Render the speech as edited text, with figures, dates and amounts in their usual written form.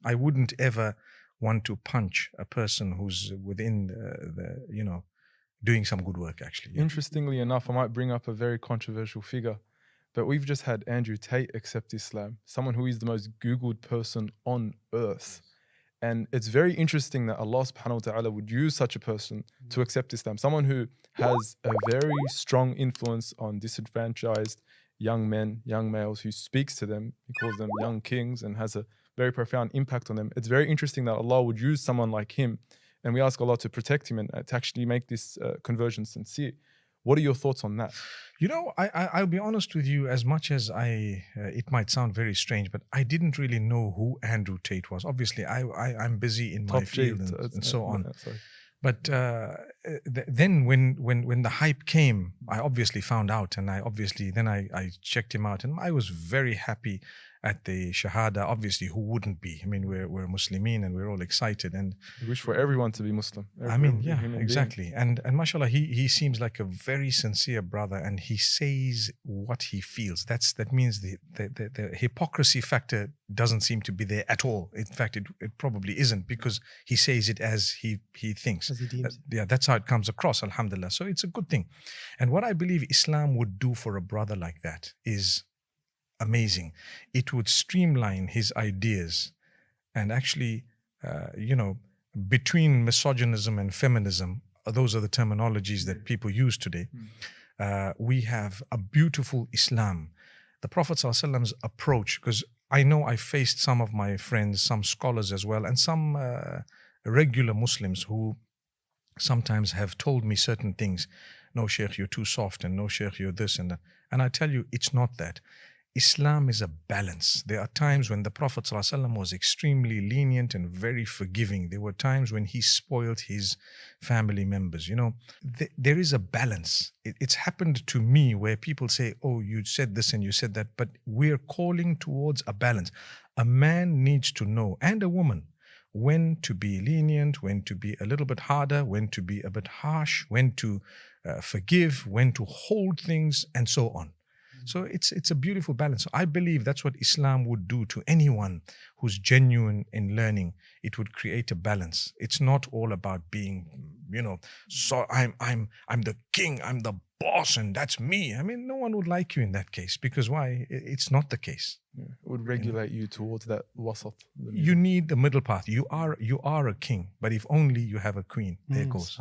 I wouldn't ever want to punch a person who's within doing some good work, actually. Interestingly enough, I might bring up a very controversial figure, but we've just had Andrew Tate accept Islam, someone who is the most Googled person on earth. And it's very interesting that Allah subhanahu wa ta'ala would use such a person to accept Islam, someone who has a very strong influence on disenfranchised young men, young males, who speaks to them, he calls them young kings, and has a very profound impact on them. It's very interesting that Allah would use someone like him, and we ask Allah to protect him and to actually make this conversion sincere. What are your thoughts on that? You know, I'll be honest with you, as much as it might sound very strange, but I didn't really know who Andrew Tate was. Obviously, I'm busy in my field and so on. But then when the hype came, I obviously found out, and I checked him out, and I was very happy at the Shahada. Obviously, who wouldn't be? I mean, we're Muslimin and we're all excited, and we wish for everyone to be Muslim. Exactly. And mashallah, he seems like a very sincere brother, and he says what he feels. That means the hypocrisy factor doesn't seem to be there at all. In fact, it probably isn't, because he says it as he thinks. As he deems. That's how it comes across, alhamdulillah. So it's a good thing. And what I believe Islam would do for a brother like that is amazing. It would streamline his ideas, and actually, between misogynism and feminism, those are the terminologies that people use today. We have a beautiful Islam. The Prophet ﷺ's approach, because I know I faced some of my friends, some scholars as well, and some regular Muslims who sometimes have told me certain things. No, Sheikh, you're too soft, and no, Sheikh, you're this and that. And I tell you, it's not that. Islam is a balance. There are times when the Prophet ﷺ was extremely lenient and very forgiving. There were times when he spoiled his family members. You know, there is a balance. It's happened to me where people say, oh, you said this and you said that, but we're calling towards a balance. A man needs to know, and a woman, when to be lenient, when to be a little bit harder, when to be a bit harsh, when to forgive, when to hold things, and so on. So it's a beautiful balance. I believe that's what Islam would do to anyone who's genuine in learning. It would create a balance. It's not all about being, so I'm the king, I'm the boss, and that's me. I mean, no one would like you in that case, because why? It's not the case. Yeah, it would regulate you towards that wasat. You need the middle path. You are a king, but if only you have a queen. There goes.